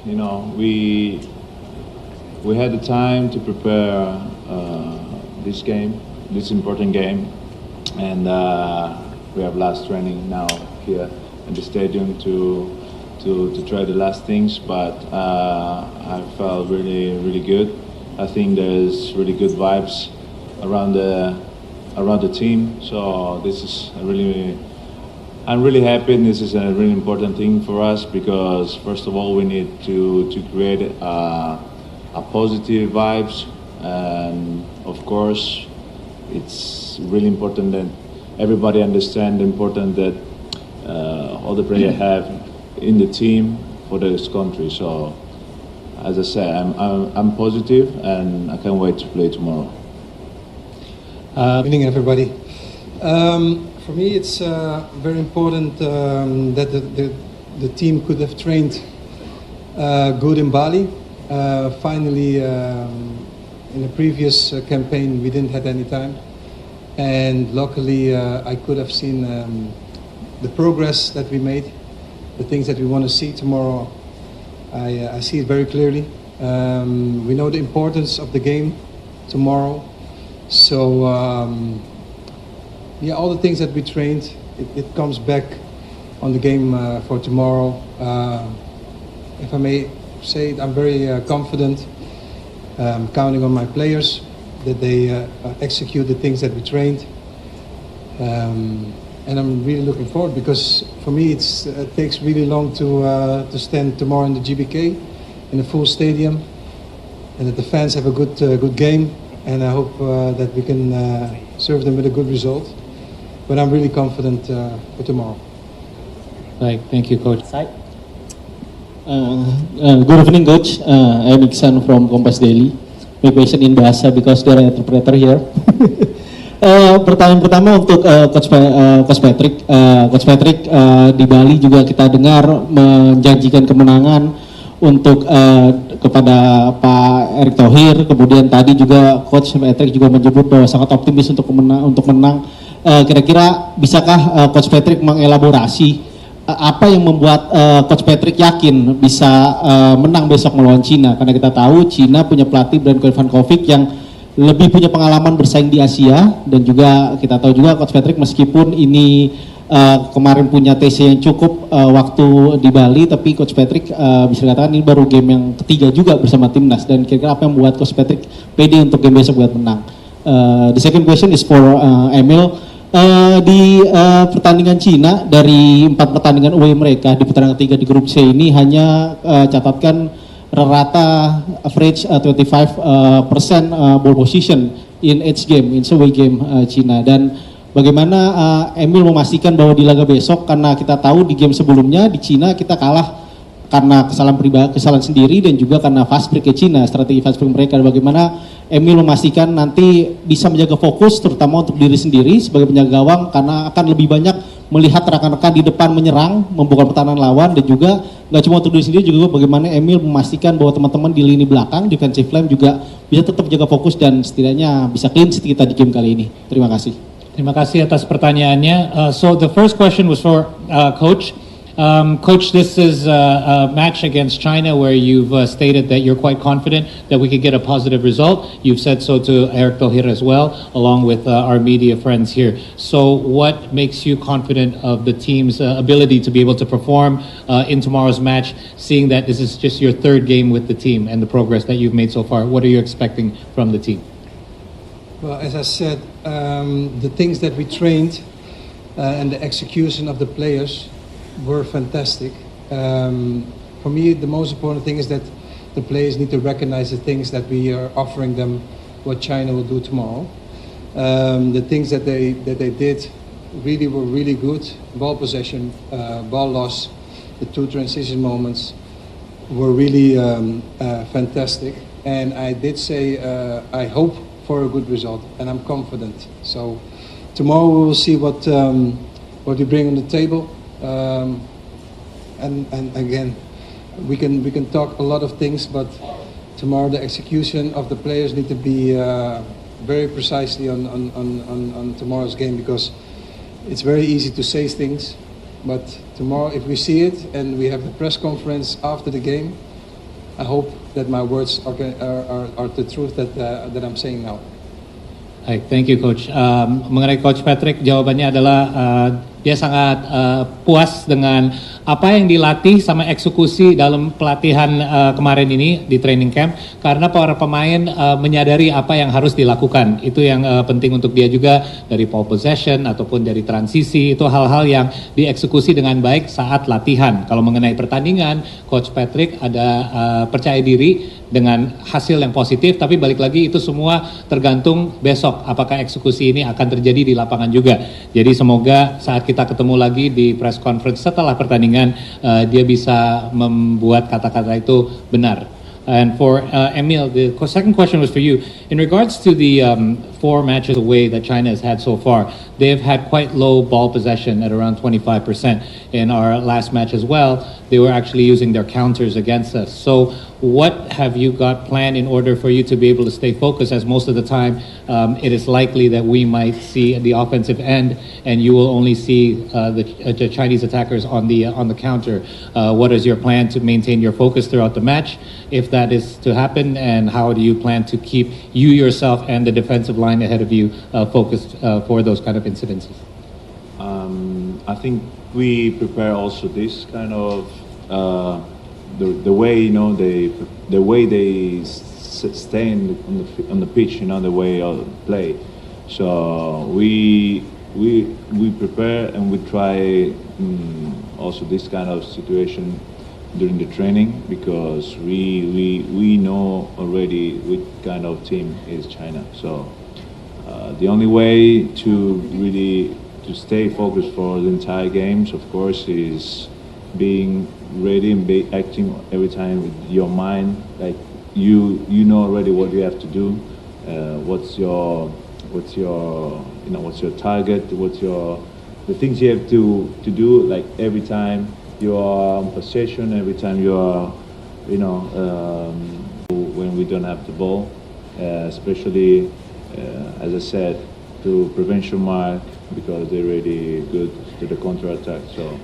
we had the time to prepare this game, this important game, and we have last training now here in the stadium to try the last things. But I felt really good. I think there's really good vibes around the team. So this is I'm really happy. And this is a really important thing for us because first of all we need to create a positive vibes, and of course it's really important that everybody understand the importance that all the players have in the team for this country. So as I said, I'm positive and I can't wait to play tomorrow. Good evening, everybody. For me, it's very important that the team could have trained good in Bali. Finally, in the previous campaign, we didn't have any time, and luckily, I could have seen the progress that we made, the things that we want to see tomorrow. I see it very clearly. We know the importance of the game tomorrow. So, all the things that we trained, it comes back on the game for tomorrow. If I may say, I'm very confident, counting on my players, that they execute the things that we trained. And I'm really looking forward because for me it takes really long to stand tomorrow in the GBK in a full stadium, and that the fans have a good game, and I hope that we can serve them with a good result. But I'm really confident for tomorrow. Right, thank you, Coach. Good evening, Coach. I'm Iksan from Kompas Daily. My question in Bahasa because there are interpreter here. Pertanyaan pertama untuk Coach Patrick. Coach Patrick, di Bali juga kita dengar menjanjikan kemenangan untuk kepada Pak Erick Thohir. Kemudian tadi juga Coach Patrick juga menyebut bahwa sangat optimis untuk menang. Kira-kira bisakah Coach Patrick mengelaborasi apa yang membuat Coach Patrick yakin bisa menang besok melawan Cina? Karena kita tahu Cina punya pelatih Branko Ivankovic yang lebih punya pengalaman bersaing di Asia, dan juga kita tahu juga Coach Patrick meskipun ini kemarin punya TC yang cukup waktu di Bali, tapi Coach Patrick bisa dikatakan ini baru game yang ketiga juga bersama timnas. Dan kira-kira apa yang membuat Coach Patrick pede untuk game besok buat menang? The second question is for Emil. Di pertandingan Cina, dari 4 pertandingan away mereka di putaran ketiga di grup C ini hanya catatkan rata average 25% ball position in each game, in away game Cina. Dan bagaimana Emil memastikan bahwa di laga besok, karena kita tahu di game sebelumnya di Cina kita kalah karena kesalahan sendiri dan juga karena fast break ke Cina, strategi fast break mereka. Bagaimana Emil memastikan nanti bisa menjaga fokus terutama untuk diri sendiri sebagai penjaga gawang, karena akan lebih banyak melihat rekan-rekan di depan menyerang, membuka pertahanan lawan, dan juga nggak cuma untuk diri sendiri, juga bagaimana Emil memastikan bahwa teman-teman di lini belakang, defensive line juga bisa tetap jaga fokus dan setidaknya bisa clean sheet kita di game kali ini. Terima kasih. Terima kasih atas pertanyaannya. So the first question was for Coach. Coach, this is a match against China where you've stated that you're quite confident that we could get a positive result. You've said so to Erick Thohir as well, along with our media friends here. So what makes you confident of the team's ability to be able to perform in tomorrow's match, seeing that this is just your third game with the team and the progress that you've made so far? What are you expecting from the team? Well, as I said, the things that we trained and the execution of the players were fantastic. For me, the most important thing is that the players need to recognize the things that we are offering them, what China will do tomorrow. The things that they did were really good. Ball possession, ball loss, the 2 transition moments were really fantastic. And I did say I hope for a good result, and I'm confident. So tomorrow we will see what we bring on the table. And again, we can talk a lot of things, but tomorrow the execution of the players need to be very precisely on tomorrow's game, because it's very easy to say things, but tomorrow if we see it and we have the press conference after the game, I hope that my words are the truth that I'm saying now. Baik, thank you Coach. Mengenai Coach Patrick, jawabannya adalah dia sangat puas dengan apa yang dilatih sama eksekusi dalam pelatihan kemarin ini di training camp, karena para pemain menyadari apa yang harus dilakukan. Itu yang penting untuk dia juga, dari pole possession ataupun dari transisi, itu hal-hal yang dieksekusi dengan baik saat latihan. Kalau mengenai pertandingan, Coach Patrick ada percaya diri dengan hasil yang positif, tapi balik lagi itu semua tergantung besok apakah eksekusi ini akan terjadi di lapangan juga. Jadi semoga saat kita ketemu lagi di press conference setelah pertandingan, dia bisa membuat kata-kata itu benar. And for Emil, the second question was for you. In regards to the 4 matches away that China has had so far, they've had quite low ball possession at around 25%. In our last match as well, they were actually using their counters against us. So what have you got planned in order for you to be able to stay focused, as most of the time it is likely that we might see the offensive end and you will only see the Chinese attackers on the counter. What is your plan to maintain your focus throughout the match, if that is to happen, and how do you plan to keep you yourself and the defensive line ahead of you focused for those kind of incidences? I think we prepare also this kind of the way the way they stay on the pitch, the way of play. So we prepare and we try also this kind of situation during the training, because we know already which kind of team is China. So the only way to really to stay focused for the entire games, of course, is being ready and acting every time with your mind, like you know already what you have to do, what's your target, the things you have to do, like every time you are on possession, every time you are when we don't have the ball, especially as I said, to prevention mark, because they're really good to the counter attack. So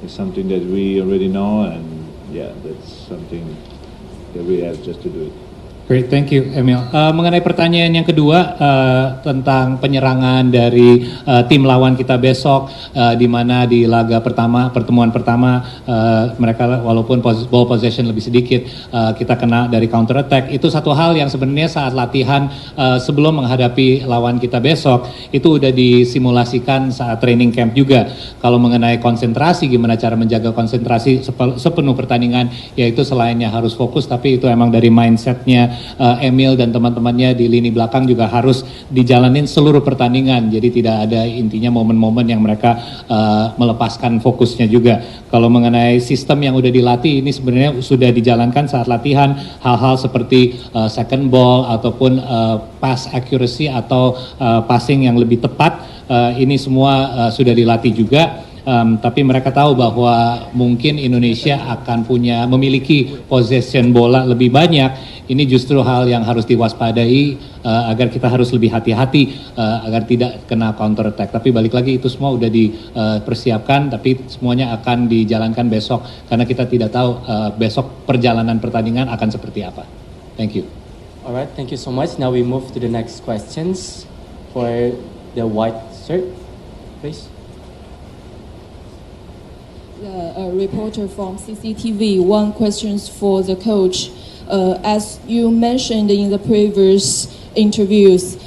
it's something that we already know, and yeah, that's something that we have just to do it. Great, thank you, Emil. Mengenai pertanyaan yang kedua tentang penyerangan dari tim lawan kita besok, di mana di laga pertama, pertemuan pertama, mereka walaupun ball possession lebih sedikit, kita kena dari counter attack. Itu satu hal yang sebenarnya saat latihan sebelum menghadapi lawan kita besok itu udah disimulasikan saat training camp juga. Kalau mengenai konsentrasi, gimana cara menjaga konsentrasi sepenuh pertandingan, yaitu selainnya harus fokus, tapi itu emang dari mindsetnya Emil dan teman-temannya di lini belakang juga harus dijalanin seluruh pertandingan. Jadi tidak ada intinya momen-momen yang mereka melepaskan fokusnya juga. Kalau mengenai sistem yang udah dilatih, ini sebenarnya sudah dijalankan saat latihan, hal-hal seperti second ball ataupun pass accuracy atau passing yang lebih tepat, ini semua sudah dilatih juga. Tapi mereka tahu bahwa mungkin Indonesia akan memiliki possession bola lebih banyak. Ini justru hal yang harus diwaspadai, agar kita harus lebih hati-hati agar tidak kena counter attack. Tapi balik lagi itu semua udah dipersiapkan, tapi semuanya akan dijalankan besok karena kita tidak tahu besok perjalanan pertandingan akan seperti apa. Thank you. Alright, thank you so much. Now we move to the next questions for the white shirt, please. A reporter from CCTV. One question for the coach. As you mentioned in the previous interviews,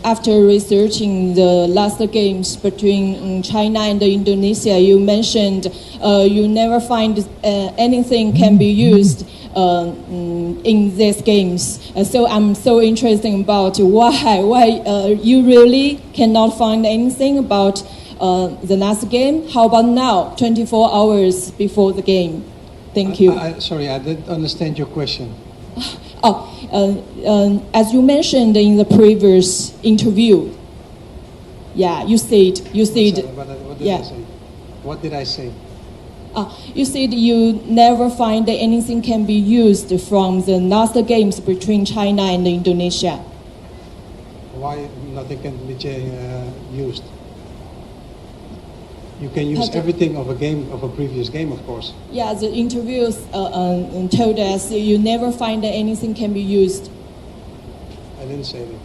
after researching the last games between China and Indonesia, you mentioned you never find anything can be used in these games. So I'm so interested about why you really cannot find anything about the last game. How about now, 24 hours before the game? Thank you. Sorry, I didn't understand your question. As you mentioned in the previous interview, you said. What did I say? You said you never find that anything can be used from the last games between China and Indonesia. Why nothing can be used? You can use But- everything of a previous game, of course. Yeah, the interviews told us you never find that anything can be used. I didn't say that.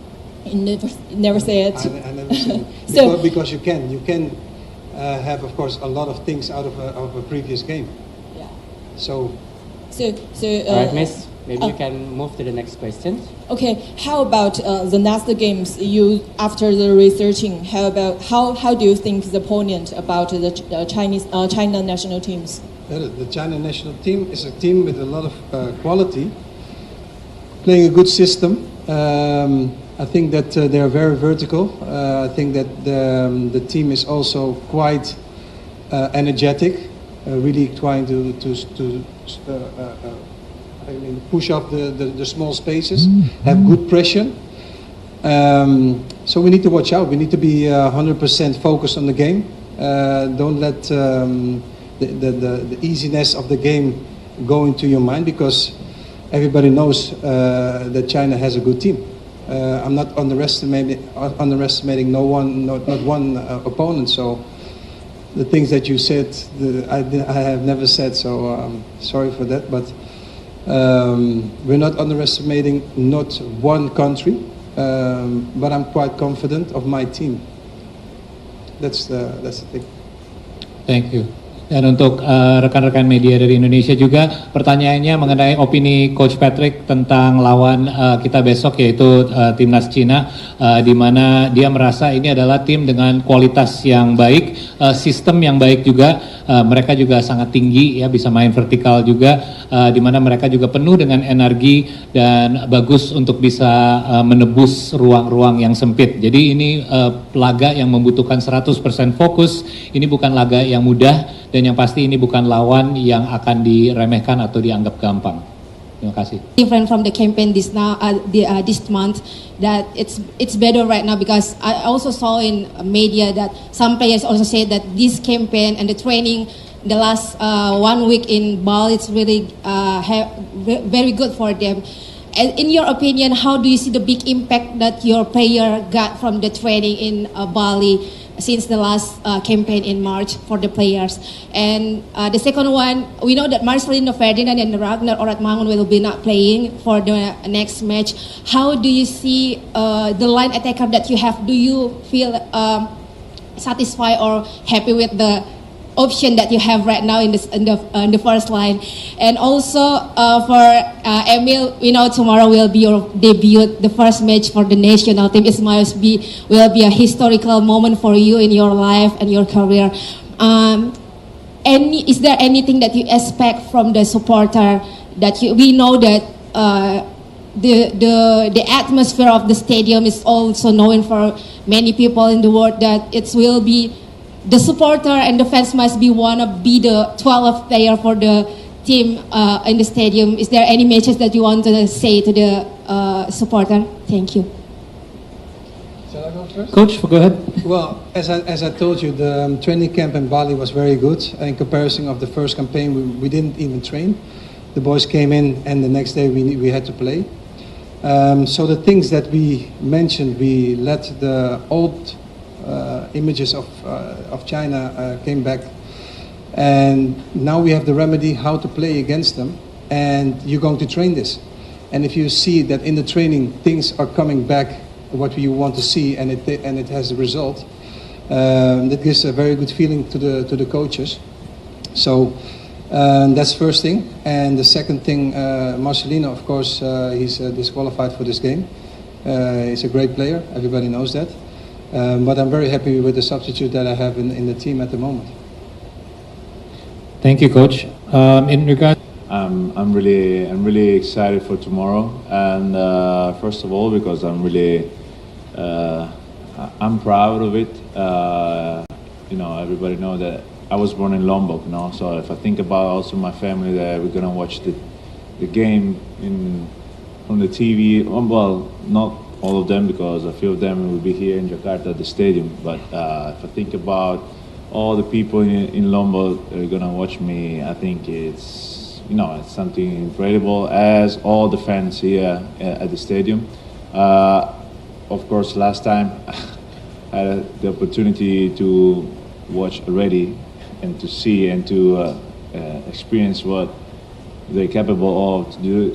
You never say it. I never said it. So- because you can have, of course, a lot of things out of a previous game. Yeah. So So, All right, Miss. Maybe you can move to the next question. okay. How about the next games? You after the researching, how do you think the opponent about the China national teams? the China national team is a team with a lot of quality, playing a good system. I think that they are very vertical. I think that the team is also quite energetic, really trying to push up the small spaces, have good pressure. So we need to watch out. We need to be 100% focused on the game. Don't let the easiness of the game go into your mind, because everybody knows that China has a good team. I'm not underestimating no one, not one opponent. So the things that you said, I have never said. So sorry for that. But we're not underestimating not one country. But I'm quite confident of my team. That's the thing. Thank you. Dan untuk rekan-rekan media dari Indonesia juga, pertanyaannya mengenai opini Coach Patrick tentang lawan kita besok, yaitu timnas Cina, di mana dia merasa ini adalah tim dengan kualitas yang baik, sistem yang baik juga, mereka juga sangat tinggi, ya, bisa main vertikal juga, di mana mereka juga penuh dengan energi dan bagus untuk bisa menebus ruang-ruang yang sempit. Jadi ini laga yang membutuhkan 100% fokus. Ini bukan laga yang mudah, dan yang pasti ini bukan lawan yang akan diremehkan atau dianggap gampang. Terima kasih. Different from the campaign this month, that it's better right now, because I also saw in media that some players also say that this campaign and the training the last 1 week in Bali, it's really very good for them. And in your opinion, how do you see the big impact that your player got from the training in Bali since the last campaign in March for the players? And the second one, we know that Marcelino Ferdinand and Ragnar Oratmangun will be not playing for the next match. How do you see the line attacker that you have? Do you feel satisfied or happy with the option that you have right now in the first line? And also for Emil, we know tomorrow will be your debut, the first match for the national team. It will be a historical moment for you in your life and your career. Is there anything that you expect from the supporter that we know that the atmosphere of the stadium is also known for many people in the world, that it will be the supporter and the fans must wanna be the 12th player for the team in the stadium. Is there any message that you want to say to the supporter? Thank you. Shall I go first? Coach, go ahead. Well, as I told you, the training camp in Bali was very good. In comparison of the first campaign, we didn't even train. The boys came in, and the next day we had to play. So the things that we mentioned, we let the old images of China came back, and now we have the remedy how to play against them, and you're going to train this. And if you see that in the training things are coming back what you want to see, and it has a result, that gives a very good feeling to the coaches. So that's first thing. And the second thing, Marcelino, of course, he's disqualified for this game. He's a great player, everybody knows that. But I'm very happy with the substitute that I have in the team at the moment. Thank you, Coach. In regard, I'm really excited for tomorrow, and first of all because I'm proud of it. Everybody knows that I was born in Lombok, so if I think about also my family, that we're gonna watch the game on the TV. Well, not all of them, because a few of them will be here in Jakarta at the stadium. But if I think about all the people in Lombok that are gonna watch me, I think it's something incredible, as all the fans here at the stadium. Of course, last time I had the opportunity to watch already, and to see and to experience what they're capable of to do,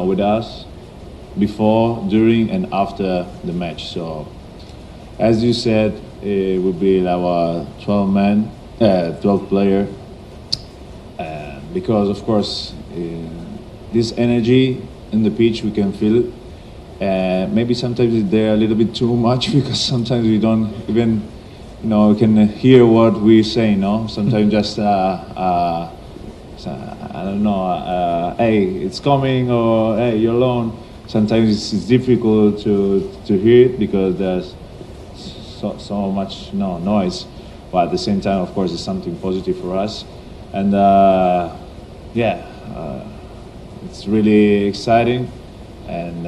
with us before, during, and after the match. So, as you said, it will be our 12 player, because of course this energy in the pitch we can feel it. Maybe sometimes they're a little bit too much, because sometimes we don't even can hear what we say. Sometimes just I don't know, hey, it's coming, or hey, you're alone. Sometimes it's difficult to hear it because there's so much noise, but at the same time, of course, it's something positive for us. And it's really exciting, and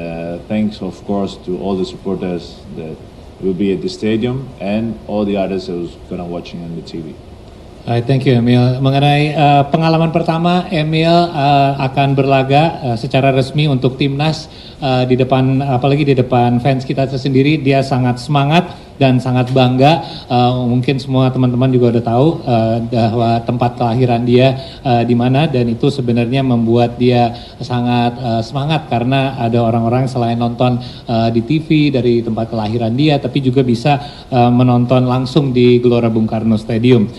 thanks of course to all the supporters that will be at the stadium and all the others who's gonna watching on the TV. Thank you, Emil. Mengenai pengalaman pertama, Emil akan berlaga secara resmi untuk timnas di depan, apalagi di depan fans kita sendiri. Dia sangat semangat dan sangat bangga. Mungkin semua teman-teman juga udah tahu bahwa tempat kelahiran dia di mana, dan itu sebenarnya membuat dia sangat semangat karena ada orang-orang selain nonton di TV dari tempat kelahiran dia, tapi juga bisa menonton langsung di Gelora Bung Karno Stadium.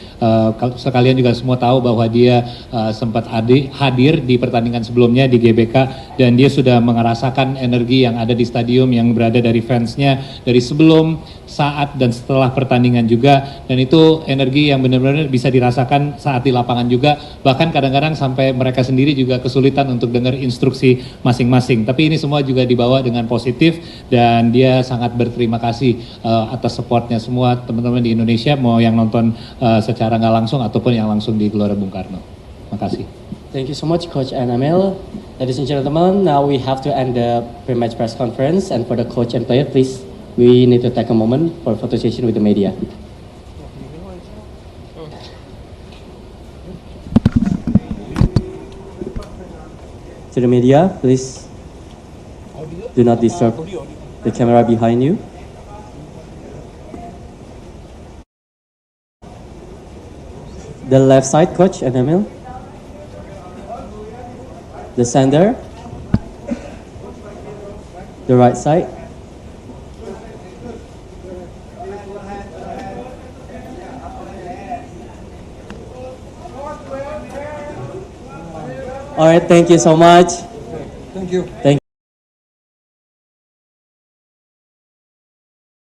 Sekalian juga semua tahu bahwa dia sempat hadir di pertandingan sebelumnya di GBK, dan dia sudah merasakan energi yang ada di stadium, yang berada dari fansnya dari sebelum, saat, dan setelah pertandingan juga, dan itu energi yang benar-benar bisa dirasakan saat di lapangan juga. Bahkan kadang-kadang sampai mereka sendiri juga kesulitan untuk dengar instruksi masing-masing, tapi ini semua juga dibawa dengan positif, dan dia sangat berterima kasih atas supportnya semua teman-teman di Indonesia, mau yang nonton secara nggak langsung ataupun yang langsung di Gelora Bung Karno. Makasih. Thank you so much, Coach and Emil. Ladies and gentlemen, now we have to end the pre-match press conference, and for the coach and player, please, we need to take a moment for photo session with the media. To the media, please do not disturb the camera behind you. The left side, Coach and Emil. The center. The right side. All right, thank you so much. Thank you. Thank you.